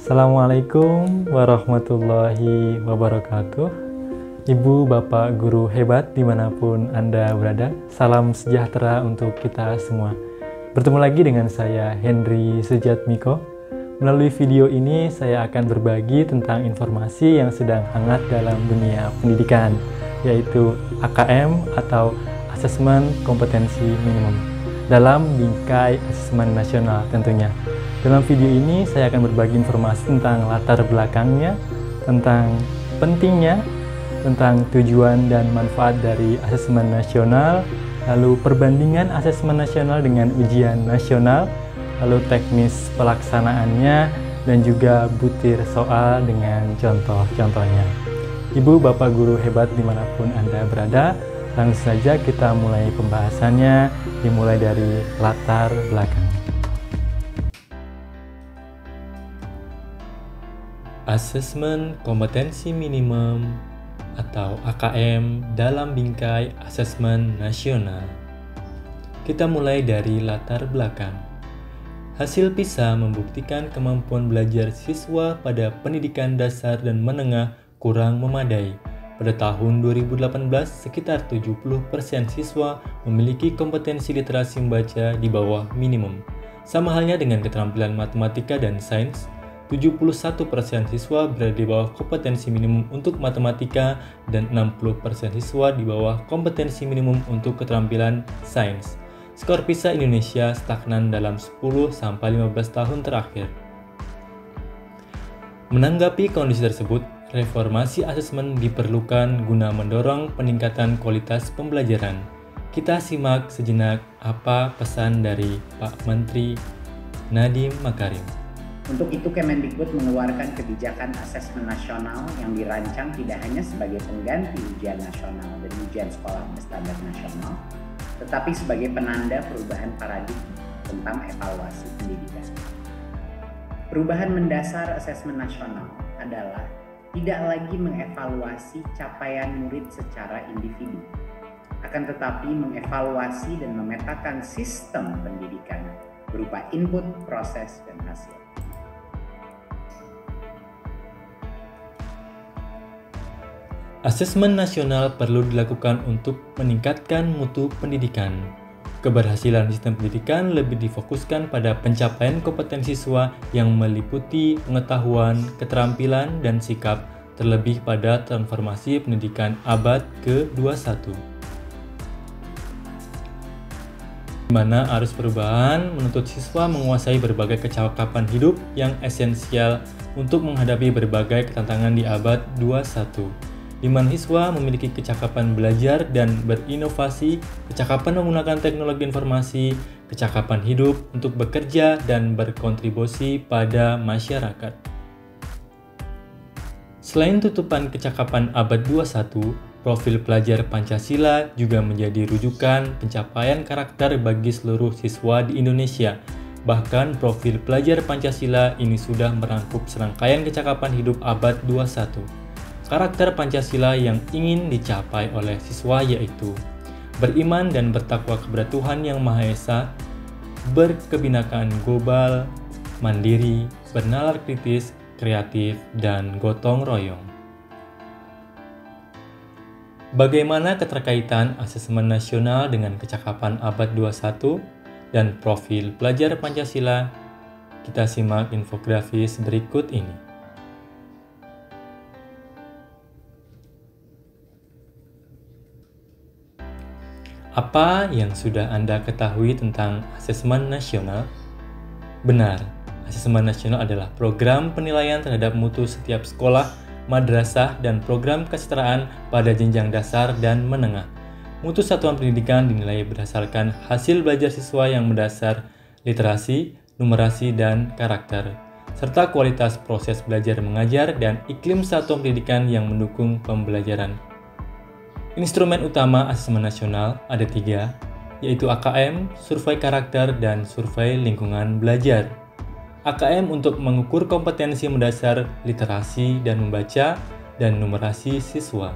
Assalamualaikum warahmatullahi wabarakatuh. Ibu, Bapak, Guru hebat dimanapun Anda berada, salam sejahtera untuk kita semua. Bertemu lagi dengan saya, Henry Sujatmiko. Melalui video ini, saya akan berbagi tentang informasi yang sedang hangat dalam dunia pendidikan, yaitu AKM atau Asesmen Kompetensi Minimum, dalam bingkai asesmen nasional tentunya. Dalam video ini saya akan berbagi informasi tentang latar belakangnya, tentang pentingnya, tentang tujuan dan manfaat dari asesmen nasional, lalu perbandingan asesmen nasional dengan ujian nasional, lalu teknis pelaksanaannya, dan juga butir soal dengan contoh-contohnya. Ibu, Bapak, Guru hebat dimanapun Anda berada, langsung saja kita mulai pembahasannya, dimulai dari latar belakang. Asesmen Kompetensi Minimum atau AKM dalam bingkai asesmen nasional. Kita mulai dari latar belakang. Hasil PISA membuktikan kemampuan belajar siswa pada pendidikan dasar dan menengah kurang memadai. Pada tahun 2018, sekitar 70% siswa memiliki kompetensi literasi membaca di bawah minimum. Sama halnya dengan keterampilan matematika dan sains, 71% siswa berada di bawah kompetensi minimum untuk matematika dan 60% siswa di bawah kompetensi minimum untuk keterampilan sains. Skor PISA Indonesia stagnan dalam 10-15 tahun terakhir. Menanggapi kondisi tersebut, reformasi asesmen diperlukan guna mendorong peningkatan kualitas pembelajaran. Kita simak sejenak apa pesan dari Pak Menteri Nadiem Makarim. Untuk itu Kemendikbud mengeluarkan kebijakan asesmen nasional yang dirancang tidak hanya sebagai pengganti ujian nasional dan ujian sekolah berstandar nasional, tetapi sebagai penanda perubahan paradigma tentang evaluasi pendidikan. Perubahan mendasar asesmen nasional adalah tidak lagi mengevaluasi capaian murid secara individu, akan tetapi mengevaluasi dan memetakan sistem pendidikan berupa input, proses, dan hasil. Asesmen nasional perlu dilakukan untuk meningkatkan mutu pendidikan. Keberhasilan sistem pendidikan lebih difokuskan pada pencapaian kompetensi siswa yang meliputi pengetahuan, keterampilan, dan sikap, terlebih pada transformasi pendidikan abad ke-21. Di mana arus perubahan menuntut siswa menguasai berbagai kecakapan hidup yang esensial untuk menghadapi berbagai tantangan di abad 21. Di mana siswa memiliki kecakapan belajar dan berinovasi, kecakapan menggunakan teknologi informasi, kecakapan hidup untuk bekerja dan berkontribusi pada masyarakat. Selain tutupan kecakapan abad 21, profil pelajar Pancasila juga menjadi rujukan pencapaian karakter bagi seluruh siswa di Indonesia. Bahkan profil pelajar Pancasila ini sudah merangkup serangkaian kecakapan hidup abad 21. Karakter Pancasila yang ingin dicapai oleh siswa yaitu beriman dan bertakwa kepada Tuhan Yang Maha Esa, berkebinekaan global, mandiri, bernalar kritis, kreatif, dan gotong royong. Bagaimana keterkaitan asesmen nasional dengan kecakapan abad 21 dan profil pelajar Pancasila? Kita simak infografis berikut ini. Apa yang sudah Anda ketahui tentang asesmen nasional? Benar, asesmen nasional adalah program penilaian terhadap mutu setiap sekolah, madrasah, dan program kesetaraan pada jenjang dasar dan menengah. Mutu satuan pendidikan dinilai berdasarkan hasil belajar siswa yang mendasar literasi, numerasi, dan karakter, serta kualitas proses belajar mengajar dan iklim satuan pendidikan yang mendukung pembelajaran. Instrumen utama asesmen nasional ada 3, yaitu AKM, survei karakter, dan survei lingkungan belajar. AKM untuk mengukur kompetensi mendasar literasi dan membaca dan numerasi siswa.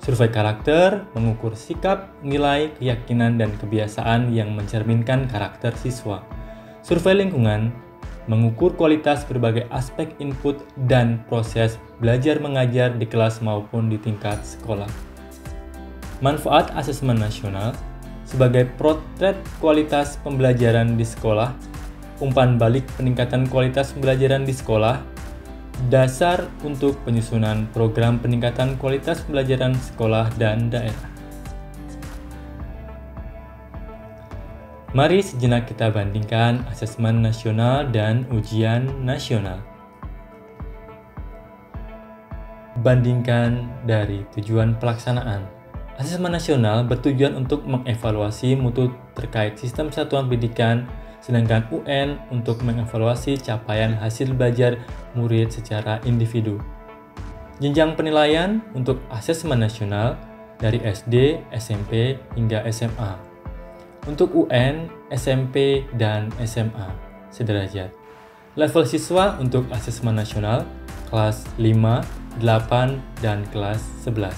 Survei karakter mengukur sikap, nilai, keyakinan, dan kebiasaan yang mencerminkan karakter siswa. Survei lingkungan mengukur kualitas berbagai aspek input dan proses belajar mengajar di kelas maupun di tingkat sekolah. Manfaat asesmen nasional sebagai potret kualitas pembelajaran di sekolah, umpan balik peningkatan kualitas pembelajaran di sekolah, dasar untuk penyusunan program peningkatan kualitas pembelajaran sekolah dan daerah. Mari sejenak kita bandingkan asesmen nasional dan ujian nasional. Bandingkan dari tujuan pelaksanaan. Asesmen nasional bertujuan untuk mengevaluasi mutu terkait sistem satuan pendidikan, sedangkan UN untuk mengevaluasi capaian hasil belajar murid secara individu. Jenjang penilaian untuk asesmen nasional dari SD, SMP, hingga SMA. Untuk UN, SMP, dan SMA sederajat. Level siswa untuk asesmen nasional kelas 5, 8, dan kelas 11.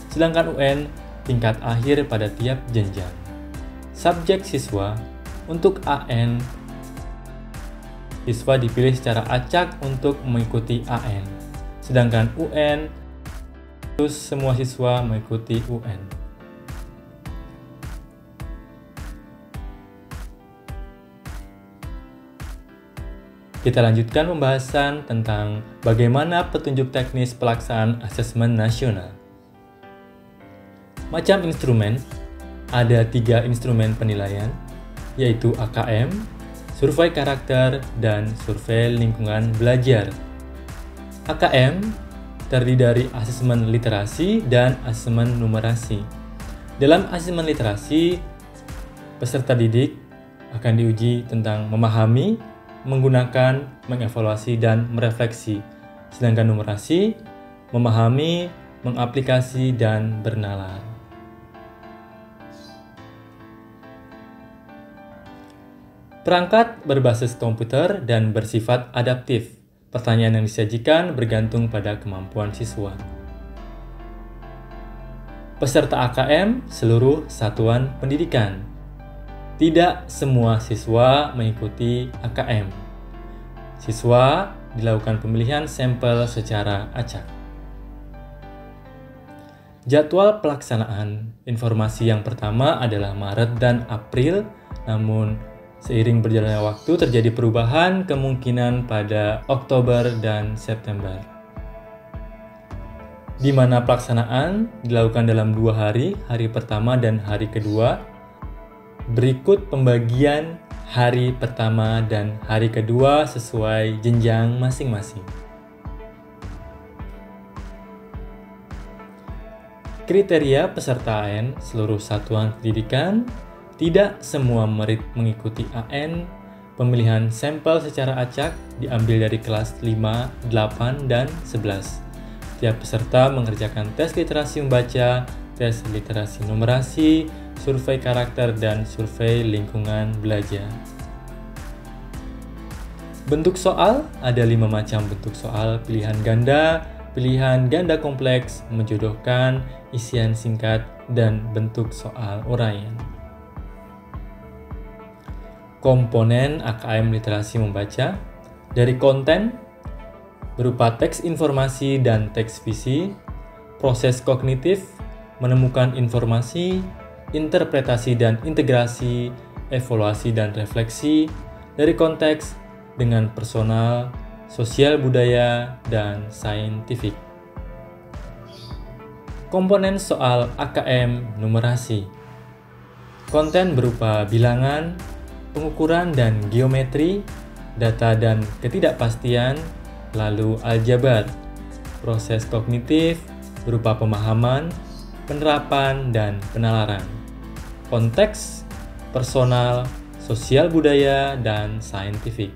Sedangkan UN tingkat akhir pada tiap jenjang. Subjek siswa untuk AN, siswa dipilih secara acak untuk mengikuti AN. Sedangkan UN, terus semua siswa mengikuti UN. Kita lanjutkan pembahasan tentang bagaimana petunjuk teknis pelaksanaan asesmen nasional. Macam instrumen, ada 3 instrumen penilaian, yaitu AKM, survei karakter, dan survei lingkungan belajar. AKM terdiri dari asesmen literasi dan asesmen numerasi. Dalam asesmen literasi, peserta didik akan diuji tentang memahami, menggunakan, mengevaluasi, dan merefleksi. Sedangkan numerasi, memahami, mengaplikasi, dan bernalar. Perangkat berbasis komputer dan bersifat adaptif. Pertanyaan yang disajikan bergantung pada kemampuan siswa. Peserta AKM seluruh satuan pendidikan. Tidak semua siswa mengikuti AKM. Siswa dilakukan pemilihan sampel secara acak. Jadwal pelaksanaan informasi yang pertama adalah Maret dan April, namun seiring berjalannya waktu terjadi perubahan kemungkinan pada Oktober dan September. Di mana pelaksanaan dilakukan dalam 2 hari, hari pertama dan hari kedua. Berikut pembagian hari pertama dan hari kedua sesuai jenjang masing-masing. Kriteria peserta AN seluruh satuan pendidikan. Tidak semua murid mengikuti AN. Pemilihan sampel secara acak diambil dari kelas 5, 8, dan 11. Setiap peserta mengerjakan tes literasi membaca, tes literasi numerasi, survei karakter, dan survei lingkungan belajar. Bentuk soal, ada 5 macam bentuk soal: pilihan ganda kompleks, menjodohkan, isian singkat, dan bentuk soal uraian. Komponen AKM literasi membaca, dari konten, berupa teks informasi dan teks visi, proses kognitif, menemukan informasi, interpretasi dan integrasi, evaluasi dan refleksi, dari konteks dengan personal, sosial budaya, dan saintifik. Komponen soal AKM numerasi. Konten berupa bilangan, pengukuran dan geometri, data dan ketidakpastian, lalu aljabar. Proses kognitif berupa pemahaman, penerapan, dan penalaran. Konteks, personal, sosial budaya, dan saintifik.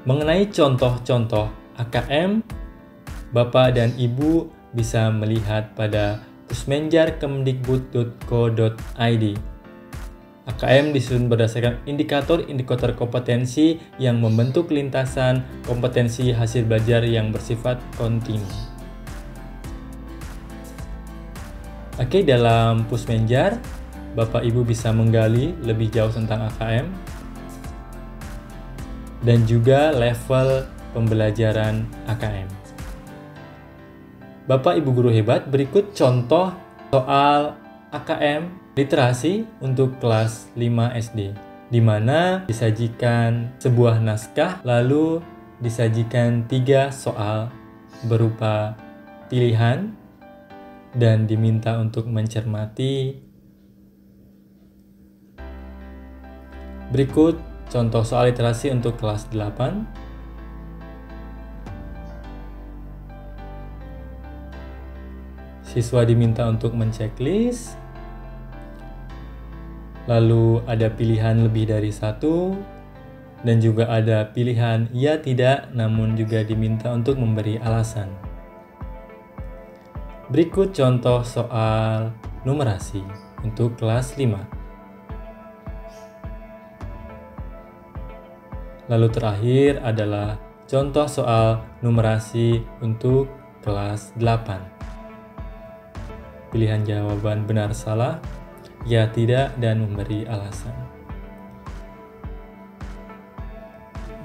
Mengenai contoh-contoh AKM, Bapak dan Ibu bisa melihat pada pusmenjar.kemdikbud.go.id. AKM disusun berdasarkan indikator-indikator kompetensi yang membentuk lintasan kompetensi hasil belajar yang bersifat kontinu. Oke, dalam Pusmenjar, Bapak Ibu bisa menggali lebih jauh tentang AKM. dan juga level pembelajaran AKM. Bapak Ibu guru hebat, berikut contoh soal AKM literasi untuk kelas 5 SD, di mana disajikan sebuah naskah lalu disajikan 3 soal berupa pilihan dan diminta untuk mencermati. Berikut contoh soal literasi untuk kelas 8. Siswa diminta untuk menceklis, lalu ada pilihan lebih dari 1, dan juga ada pilihan ya tidak, namun juga diminta untuk memberi alasan. Berikut contoh soal numerasi untuk kelas 5. Lalu terakhir adalah contoh soal numerasi untuk kelas 8. Pilihan jawaban benar salah, ya tidak, dan memberi alasan.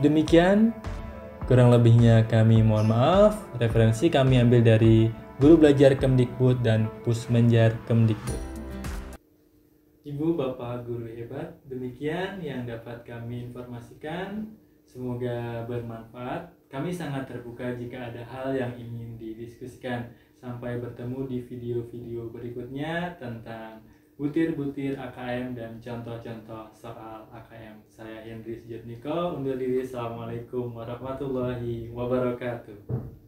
Demikian, kurang lebihnya kami mohon maaf. Referensi kami ambil dari Guru Belajar Kemdikbud dan Pusmenjar Kemdikbud. Ibu, Bapak guru hebat, demikian yang dapat kami informasikan. Semoga bermanfaat. Kami sangat terbuka jika ada hal yang ingin didiskusikan. Sampai bertemu di video-video berikutnya tentang butir-butir AKM dan contoh-contoh soal AKM. Saya Henry Sujatmiko undur diri. Assalamualaikum warahmatullahi wabarakatuh.